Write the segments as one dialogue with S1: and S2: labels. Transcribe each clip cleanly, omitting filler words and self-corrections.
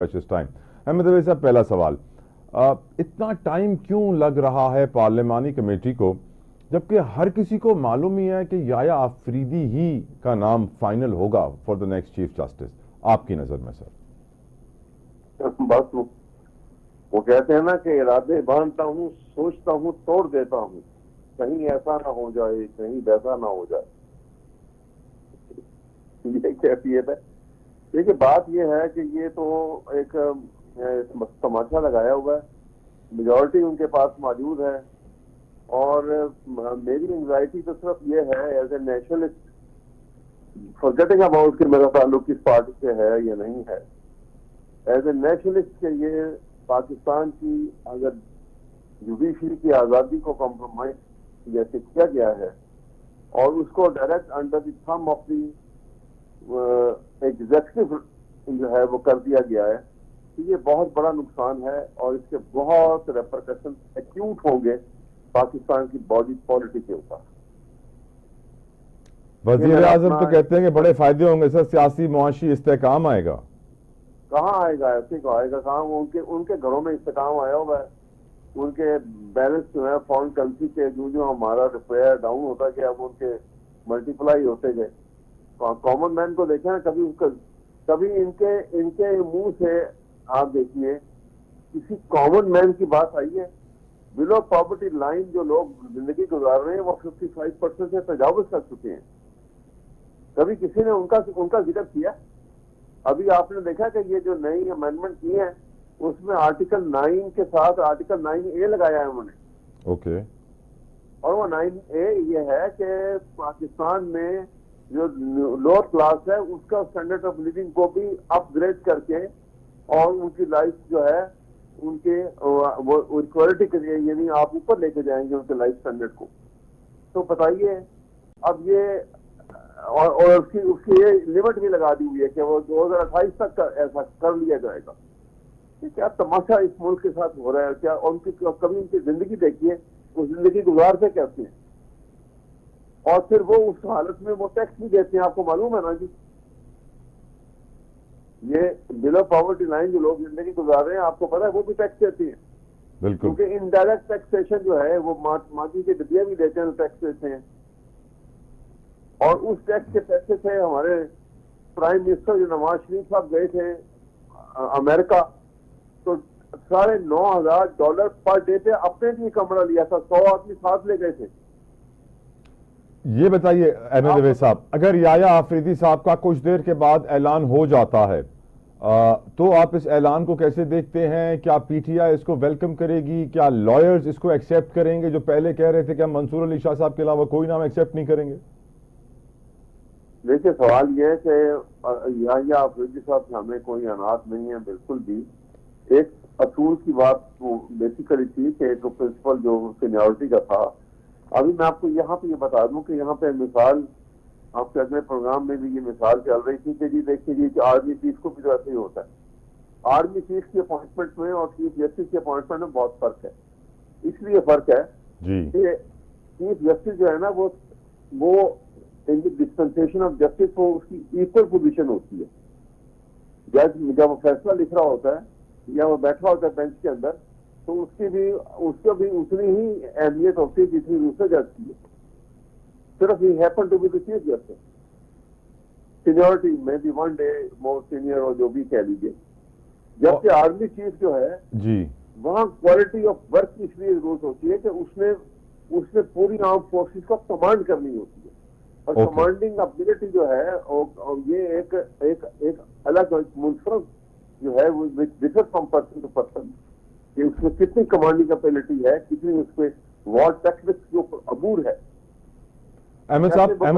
S1: Time Ahmad रज़ा साहब, पहला सवाल, इतना टाइम क्यों लग रहा है पार्लिमानी कमेटी को, जबकि हर किसी को मालूम ही है कि याया आफरीदी ही का नाम फाइनल होगा for the next chief justice? आपकी नजर में सर।
S2: बस वो कहते हैं ना कि इरादे बांधता हूँ, सोचता हूँ, तोड़ देता हूँ, कहीं ऐसा ना हो जाए, कहीं वैसा ना हो जाए, ये कैफियत है। देखिए, बात ये है कि ये तो एक तमाशा लगाया हुआ है, मेजॉरिटी उनके पास मौजूद है, और मेरी एंजाइटी तो सिर्फ ये है as a nationalist, forgetting about कि मेरा ताल्लुक किस पार्टी से है या नहीं है, एज ए नेशनलिस्ट के ये पाकिस्तान की अगर जुडिशरी की आज़ादी को कॉम्प्रोमाइज जैसे किया गया है और उसको direct under the thumb of the executive जो है वो कर दिया गया है, तो ये बहुत बड़ा नुकसान है और इसके बहुत रेपरकशन एक्यूट होंगे पाकिस्तान की बॉडी पॉलिटिक्स के ऊपर।
S1: वजीर आजम तो कहते हैं कि बड़े फायदे होंगे सर, सियासी मुआशी इस्तेहकाम आएगा।
S2: कहाँ आएगा? ऐसे को आएगा कहाँ? उनके घरों में इस्तेहकाम आया हुआ है, उनके बैलेंस जो है फॉरेन करेंसी के जो हमारा रुपया डाउन होता गया वो उनके मल्टीप्लाई होते गए। कॉमन मैन को देखें ना, कभी इनके मुंह से आप देखिए किसी कॉमन मैन की बात आई है? बिलो पॉवर्टी लाइन जो लोग जिंदगी गुजार रहे हैं वो 55% से तजावुज कर चुके हैं। कभी किसी ने उनका जिक्र किया? अभी आपने देखा कि ये जो नई अमेंडमेंट की है उसमें आर्टिकल 9 के साथ आर्टिकल 9A लगाया है उन्होंने।
S1: ओके।
S2: और वो 9A ये है कि पाकिस्तान में जो लोअर क्लास है उसका स्टैंडर्ड ऑफ लिविंग को भी अपग्रेड करके और उनकी लाइफ जो है उनके वो इक्वालिटी के लिए, यानी आप ऊपर लेके जाएंगे उनके लाइफ स्टैंडर्ड को। तो बताइए, अब ये और उसकी ये लिमिट भी लगा दी हुई है कि वो 2028 तक ऐसा कर लिया जाएगा। ये क्या तमाशा इस मुल्क के साथ हो रहा है? क्या उनकी कभी उनकी जिंदगी देखिए, वो जिंदगी गुजारते कैसे हैं, और फिर वो उस हालत में वो टैक्स भी देते हैं। आपको मालूम है ना जी, ये बिलो पॉवर्टी लाइन जो लोग जिंदगी गुजार रहे हैं, आपको पता है वो भी टैक्स देती है।
S1: बिल्कुल।
S2: क्योंकि इनडायरेक्ट टैक्सेशन जो है वो माटी के डिब्बे भी देते हैं, टैक्स देते हैं, और उस टैक्स के पैसे से हमारे प्राइम मिनिस्टर जो नवाज शरीफ साहब गए थे अमेरिका, तो $9,500 पर डे पे अपने लिए कमरा लिया था, 100 आदमी साथ ले गए थे।
S1: ये बताइए अहमद रज़ा साहब, अगर याया आफरीदी साहब का कुछ देर के बाद ऐलान हो जाता है तो आप इस ऐलान को कैसे देखते हैं? क्या पीटीआई इसको वेलकम करेगी? क्या लॉयर्स इसको एक्सेप्ट करेंगे जो पहले कह रहे थे कि हम मंसूर अली शाह साहब के अलावा कोई नाम एक्सेप्ट नहीं करेंगे?
S2: देखिए, सवाल यह है कि याया आफरीदी साहब से हमें कोई अनाथ नहीं है, बिल्कुल भी। एक असूल की बात बेसिकली थी कि एक प्रिंसिपल जो सीनियरिटी का था। अभी मैं आपको यहाँ पे ये बता दूं कि यहाँ पे मिसाल, आपके अगले प्रोग्राम में भी ये मिसाल चल रही थी कि जी देखिए जी कि आर्मी चीफ को भी तो ऐसे ही होता है। आर्मी चीफ की अपॉइंटमेंट में और चीफ जस्टिस की अपॉइंटमेंट में बहुत फर्क है। इसलिए फर्क है कि चीफ जस्टिस जो है ना वो इन डिस्पेंसेशन ऑफ जस्टिस को उसकी इक्वल पोजीशन होती है। जज जब वो फैसला लिख रहा होता है या वो बैठा होता है बेंच के अंदर, तो उसको भी उतनी ही अहमियत होती है जितनी दूसरे जज की है। सिर्फ ही happen to be the chief justice, seniority में भी 1 डे मोर सीनियर और जो भी कह लीजिए। जबकि आर्मी चीफ जो है
S1: जी, वहाँ
S2: क्वालिटी ऑफ वर्क इसलिए जरूरत होती है कि उसने पूरी आर्म फोर्सेस को कमांड करनी होती है, और कमांडिंग एबिलिटी जो है और ये एक अलग मुनफरद जो है वो differ from person to person, कि उसमें कितनी कमांडिंग एबिलिटी है, कितनी उसमें वॉर टेक्निक्स के ऊपर अबूर है।
S1: अहमद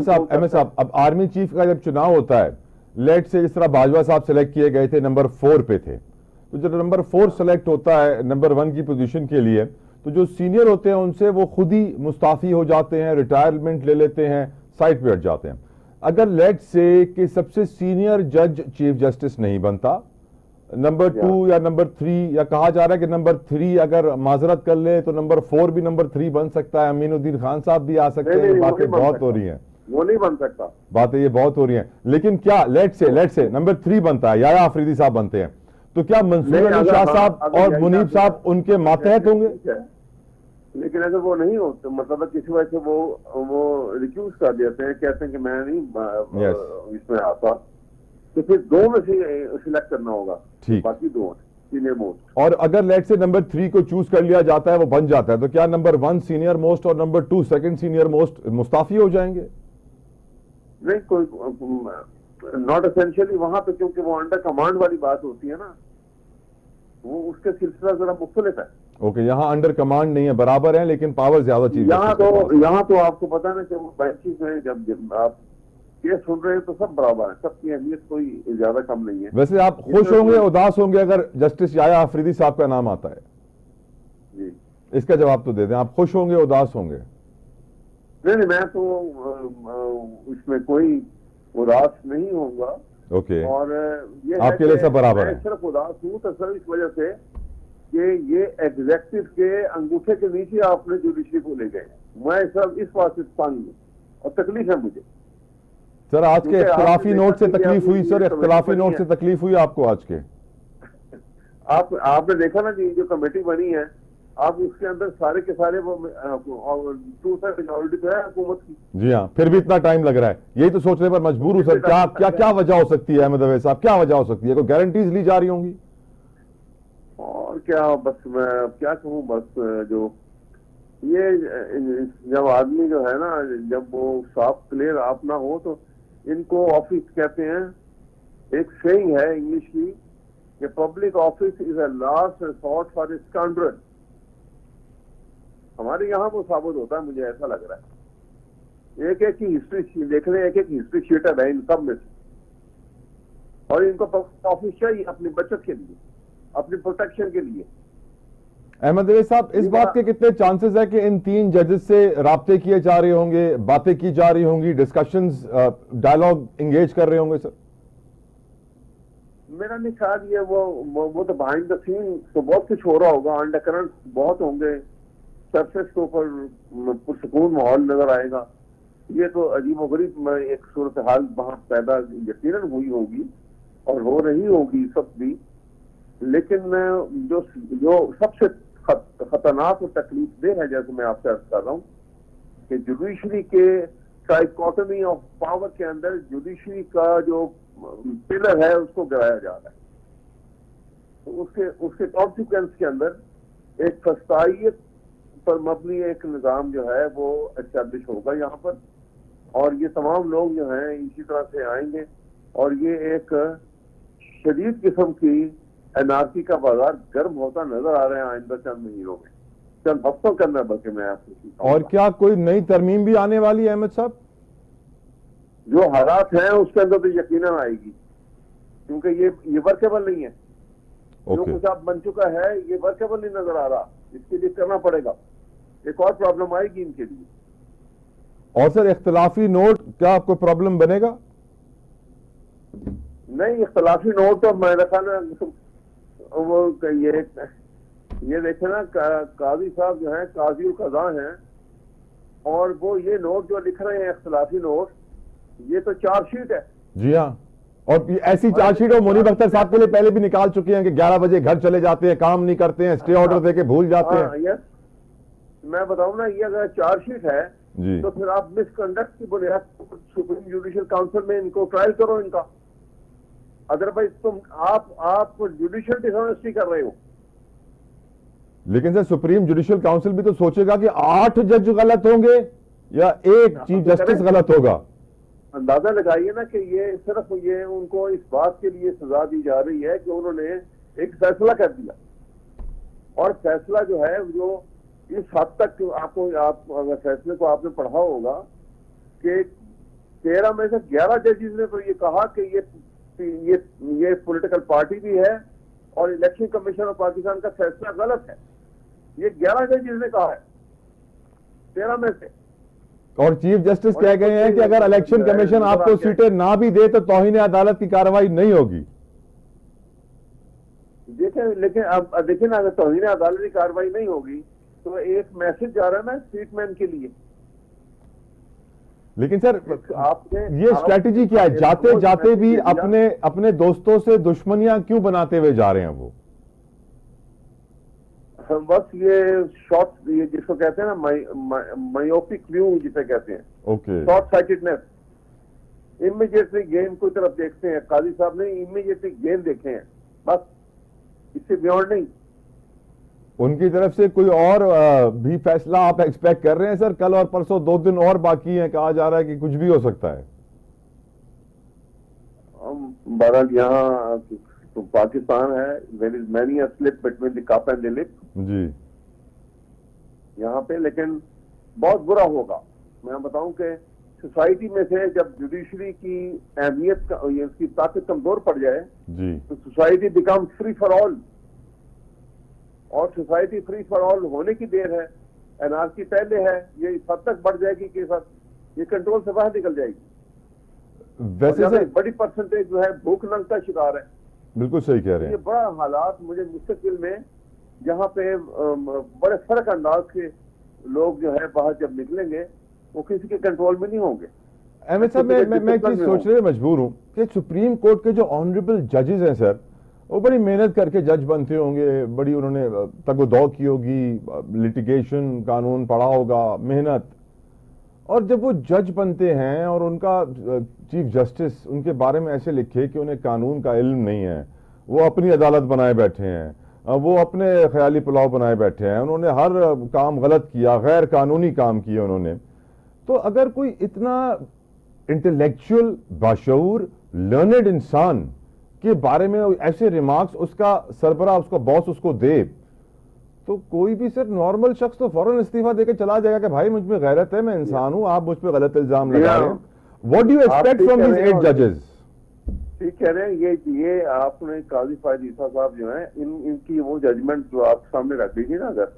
S1: साहब, अब आर्मी चीफ का जब चुनाव होता है, लेट से जिस तरह बाजवा साहब सेलेक्ट किए गए थे, नंबर 4 पे थे, तो जब नंबर 4 सेलेक्ट होता है नंबर 1 की पोजीशन के लिए, तो जो सीनियर होते हैं उनसे वो खुद ही मुस्ताफी हो जाते हैं, रिटायरमेंट ले लेते हैं, साइड पे हट जाते हैं। अगर लेट से कि सबसे सीनियर जज चीफ जस्टिस नहीं बनता, नंबर 2 या नंबर 3, या कहा जा रहा है कि नंबर 3 अगर माजरत कर ले तो नंबर 4 भी नंबर 3 बन सकता है, अमीनुद्दीन खान साहब भी आ सकते हैं। बातें बहुत हो रही हैं,
S2: वो नहीं बन सकता,
S1: बातें ये बहुत हो रही हैं। लेकिन क्या लेट से नंबर 3 बनता है, याया आफरीदी साहब बनते हैं, तो क्या मंसूर
S2: नहीं,
S1: अली
S2: अगर
S1: शाह
S2: हाँ,
S1: साहब
S2: अगर
S1: और
S2: यही
S1: मुनीब
S2: आप-
S1: साहब उनके मातहत होंगे?
S2: ठीक है। लेकिन अगर वो नहीं हो तो मतलब किसी वजह से वो रिक्यूज कर देते हैं, कहते हैं कि मैं नहीं
S1: Yes.
S2: इसमें आता, तो फिर दो में से सिलेक्ट करना होगा।
S1: ठीक।
S2: बाकी दो हैं सीनियर मोस्ट।
S1: और अगर लेट से नंबर 3 को चूज कर लिया जाता है, वो बन जाता है, तो क्या नंबर 1 सीनियर मोस्ट और number 2 second senior most Mustafi हो जाएंगे?
S2: नहीं, कोई नॉट एसेंशियली वहां पे, क्योंकि वो अंडर कमांड वाली बात होती है ना, वो उसके सिलसिला जरा मुख्तलिफ है।
S1: ओके, यहाँ अंडर कमांड नहीं है, बराबर है, लेकिन पावर ज्यादा चीज
S2: यहाँ तो आपको पता ना कि वो बेंचेस में जब आप केस सुन रहे हैं तो सब बराबर है, सबकी अहमियत कोई ज्यादा कम नहीं है।
S1: वैसे आप खुश होंगे, उदास होंगे अगर जस्टिस याया आफरीदी साहब का नाम आता है?
S2: जी,
S1: इसका जवाब तो दे दें, आप खुश होंगे, उदास होंगे?
S2: नहीं, मैं तो इसमें कोई उदास नहीं होऊंगा।
S1: ओके,
S2: और ये
S1: आपके लिए सब बराबर
S2: मैं
S1: है।
S2: सिर्फ उदास हूँ तो सर इस वजह से कि ये एग्जेक्टिव के अंगूठे के नीचे आपने जुडिशरी को ले गए। मैं सब इस बात से तंग हूँ और तकलीफ है मुझे।
S1: सर आज के
S2: क्योंकि
S1: इख्तिलाफी
S2: आपने
S1: नोट से
S2: देखा कि
S1: तकलीफ हुई?
S2: अभी
S1: सर
S2: ये
S1: इख्तिलाफी
S2: कमेटी
S1: नोट
S2: बनी
S1: से तकलीफ हुई आपको आज के?
S2: आपने देखा ना कि जो कमेटी बनी है, आप उसके अंदर सारे के सारे वो 2/3 मेजॉरिटी तो है हुकूमत की।
S1: जी हाँ, फिर भी इतना टाइम लग रहा है, यही तो सोचने पर मजबूर हूँ सर। क्या क्या क्या वजह हो सकती है अहमद अवैस साहब, क्या वजह हो सकती है? कोई गारंटीज ली जा रही होंगी?
S2: और क्या, बस मैं अब क्या कहूँ, बस जो ये जब आदमी जो है ना, जब वो साफ क्लियर आप ना हो तो इनको ऑफिस कहते हैं। एक सेइंग है इंग्लिश की कि public office is a last resort for scandal. हमारे यहाँ वो साबित होता है, मुझे ऐसा लग रहा है। एक एक की हिस्ट्री देख रहे हैं, एक एक हिस्ट्री शीटर है इन सब में से, और इनको पब्लिक ऑफिस चाहिए अपनी बचत के लिए, अपनी प्रोटेक्शन के लिए।
S1: अहमद अवैस साहब, इस बात के कितने चांसेस है कि इन 3 जजेस से राब्ते किए जा रहे होंगे, बातें की जा रही होंगी, डिस्कशंस, डायलॉग एंगेज कर रहे होंगे? सर
S2: मेरा नहीं ख्याल ये वो तो बिहाइंड द सीन तो बहुत कुछ हो रहा होगा, अंडर करंट बहुत होंगे, सरफेस के ऊपर पुरसकून माहौल नजर आएगा। ये तो अजीबोगरीब एक सूरत हाल वहां पैदा यकीनन हुई होगी और हो रही होगी सब भी। लेकिन जो सबसे खतरनाक और तकलीफ देह है, जैसे मैं आपसे अर्ज कर रहा हूँ कि जुडिशरी के ट्राइकोटमी ऑफ पावर के अंदर जुडिशरी का जो पिलर है उसको गिराया जा रहा है। तो उसके कॉन्सिक्वेंस के अंदर एक फस्तायत पर मबनी एक निज़ाम जो है वो एस्टेब्लिश होगा यहाँ पर, और ये तमाम लोग जो हैं इसी तरह से आएंगे, और ये एक शदीद किस्म की एनआरसी का बाजार गर्म होता नजर आ रहा है आइंदा चंद महीनों में, चंद हफ्तों के अंदर, बल्कि मैं आपको।
S1: और क्या कोई नई तरमीम भी आने वाली है अहमद साहब?
S2: जो हालात हैं उसके अंदर तो यकीनन आएगी, क्योंकि ये वर्केबल नहीं है। जो कुछ आप बन चुका है ये वर्केबल नहीं नजर आ रहा, इसके लिए करना पड़ेगा, एक और प्रॉब्लम आएगी इनके लिए।
S1: और सर इख्तिलाफी नोट, क्या आपको प्रॉब्लम बनेगा?
S2: नहीं, इख्तिलाफी नोट तो मेरे ख्याल में वो ये देखे ना, काजी साहब जो है काजी कज़ा हैं, और वो ये नोट जो लिख रहे हैं इख्तिलाफी नोट, ये तो चार्जशीट है।
S1: जी हाँ, और ऐसी चार्जशीट वो मुनीब अख्तर साहब के लिए पहले भी निकाल चुके हैं कि 11 बजे घर चले जाते हैं, काम नहीं करते हैं, स्टे ऑर्डर देके भूल जाते हैं।
S2: यस, मैं बताऊं ना, ये अगर चार्जशीट है
S1: जी,
S2: तो फिर आप मिसकंडक्ट की बुनियाद पर सुप्रीम जुडिशियल काउंसिल में इनको ट्रायल करो इनका, अदरवाइज तुम आप जुडिशियल डिसऑनेस्टी कर रहे हो।
S1: लेकिन सर सुप्रीम जुडिशियल काउंसिल भी तो सोचेगा कि 8 जज गलत होंगे या एक चीफ जस्टिस गलत होगा।
S2: अंदाजा लगाइए ना कि ये सिर्फ ये उनको इस बात के लिए सजा दी जा रही है कि उन्होंने एक फैसला कर दिया, और फैसला जो है जो इस हद तक आप अगर फैसले को आपने पढ़ा होगा कि 13 में से 11 जजेस ने तो ये कहा कि ये पॉलिटिकल पार्टी भी है और इलेक्शन कमीशन ऑफ पाकिस्तान का फैसला गलत है। ये 11 जजेस ने कहा है 13 में से।
S1: और चीफ जस्टिस कह गए हैं कि अगर इलेक्शन कमीशन आपको सीटें ना भी दे तो तौहीन अदालत की कार्रवाई नहीं होगी।
S2: देखें, लेकिन अब देखें ना, अगर तौहीन अदालत की कार्रवाई नहीं होगी तो एक मैसेज जा रहा है ना स्टेटमैन के लिए
S1: लेकिन सर
S2: आपने
S1: ये स्ट्रेटजी क्या है, जाते जाते भी अपने अपने दोस्तों से दुश्मनियां क्यों बनाते हुए जा रहे हैं वो?
S2: बस ये शॉर्ट, ये जिसको कहते हैं ना मायोपिक व्यू जिसे कहते हैं,
S1: okay,
S2: short sightedness. Immediately game की तरफ देखते हैं। काजी साहब ने इमीडिएटली गेम देखे हैं, बस, इससे बियॉन्ड नहीं।
S1: उनकी तरफ से कोई और भी फैसला आप एक्सपेक्ट कर रहे हैं सर? कल और परसों 2 दिन और बाकी हैं, कहा जा रहा है कि कुछ भी हो सकता है।
S2: बहरहाल यहाँ तो पाकिस्तान है, there is many a slip between the cup and the lip
S1: जी,
S2: यहाँ पे। लेकिन बहुत बुरा होगा। मैं बताऊं कि सोसाइटी में से जब जुडिशरी की अहमियत उसकी ताकत कमजोर पड़ जाए
S1: जी,
S2: तो society become free for all, और सोसाइटी फ्री फॉर ऑल होने की देर है। एनआरसी पहले है, ये इस हद तक बढ़ जाएगी कि ये कंट्रोल से बाहर निकल जाएगी।
S1: वैसे सर
S2: बड़ी परसेंटेज जो है भूख नंग का शिकार है।
S1: बिल्कुल सही कह रहे
S2: ये
S1: हैं।
S2: बड़ा हालात मुझे मुस्तकिल में, जहाँ पे बड़े फर्क अंदाज के लोग जो है बाहर जब निकलेंगे वो किसी के कंट्रोल में नहीं होंगे।
S1: अहमद साहब, मैं एक चीज सोचने में मजबूर हूं कि सुप्रीम कोर्ट के जो ऑनरेबल जजेस हैं सर, वो बड़ी मेहनत करके जज बनते होंगे, बड़ी उन्होंने तगोदौ की होगी, लिटिगेशन कानून पढ़ा होगा, मेहनत, और जब वो जज बनते हैं और उनका चीफ जस्टिस उनके बारे में ऐसे लिखे कि उन्हें कानून का इल्म नहीं है, वो अपनी अदालत बनाए बैठे हैं, वो अपने ख्याली पुलाव बनाए बैठे हैं, उन्होंने हर काम गलत किया, गैर कानूनी काम किए उन्होंने, तो अगर कोई इतना इंटेलेक्चुअल, बाशऊर, लर्नेड इंसान के बारे में ऐसे रिमार्क्स उसका सरबराह, उसका बॉस उसको दे, तो कोई भी सर नॉर्मल शख्स तो फौरन इस्तीफा देकर चला जाएगा कि भाई मुझ में गैरत है, मैं इंसान हूं, आप मुझ पे गलत इल्जाम लगा रहे हैं। What do you expect from these 8 जजेस?
S2: ठीक कह रहे हैं। ये आपने काजी फायद ईसा साहब जो है, इनकी वो जजमेंट जो आप सामने रख दीजिए ना, अगर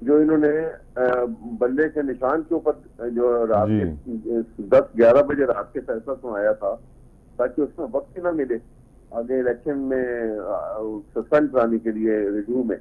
S2: जो इन्होंने बल्ले के निशान के ऊपर जो रात के 10-11 बजे रात के फैसला सुनाया था, ताकि उसमें वक्त ही ना मिले आगे इलेक्शन में सस्पेंड कराने के लिए रिव्यू में,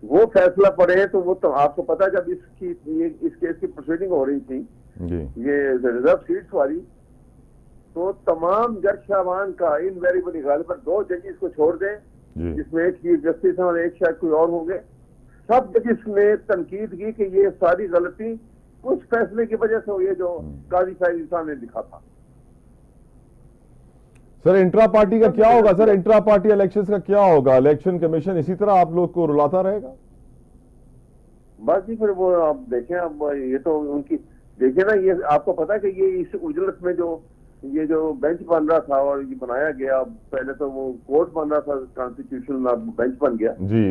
S2: वो फैसला पड़े, तो वो तो आपको पता है जब इस केस की प्रोसीडिंग हो रही थी, ये रिजर्व सीट्स वाली, तो तमाम जज साहबान का इनवेरिएबली गालिबन 2 जजेस को छोड़ दें, जिसमें एक चीफ जस्टिस है और एक शायद कोई और होंगे, सब जजेस ने तनकीद की कि ये सारी गलती उस फैसले की वजह से हुई है जो काजी फायद ईसा ने लिखा था।
S1: सर इंट्रा पार्टी का क्या होगा? सर इंट्रा पार्टी इलेक्शंस का क्या होगा? इलेक्शन कमीशन इसी तरह आप लोग को रुलाता रहेगा?
S2: बस जी, फिर वो आप देखें। अब ये तो उनकी देखें ना, ये आपको पता है कि ये इस उजलत में ये जो बेंच बन रहा था और ये बनाया गया, पहले तो वो कोर्ट बन रहा था, कॉन्स्टिट्यूशनल बेंच बन गया
S1: जी,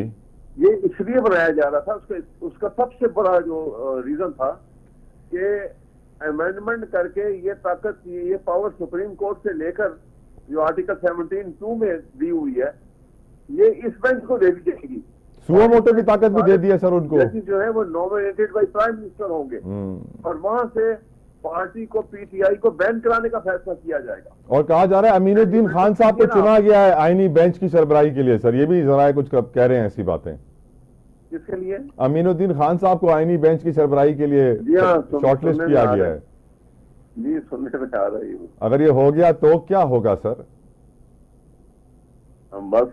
S2: ये इसलिए बनाया जा रहा था, उसका सबसे बड़ा जो रीजन था कि अमेंडमेंट करके ये ताकत, ये पावर सुप्रीम कोर्ट से लेकर जो आर्टिकल 17(2) में दी हुई है, ये इस बेंच को दे दी जाएगी।
S1: सुओ मोटो की ताकत भी दे दी है सर उनको।
S2: जो है वो नॉमिनेटेड बाय प्राइम मिनिस्टर होंगे, और वहां से पार्टी को, पीटीआई को बैन कराने का फैसला किया जाएगा।
S1: और कहा जा रहा है अमीनुद्दीन खान साहब को चुना गया है आईनी बेंच की सरबराही के लिए। सर ये भी जरा कुछ कह रहे हैं ऐसी बातें।
S2: किसके लिए?
S1: अमीनुद्दीन खान साहब को आईनी बेंच की सरबराही के लिए शॉर्टलिस्ट किया गया है।
S2: जी, सुनने में आ रही है।
S1: अगर ये हो गया तो क्या होगा सर?
S2: बस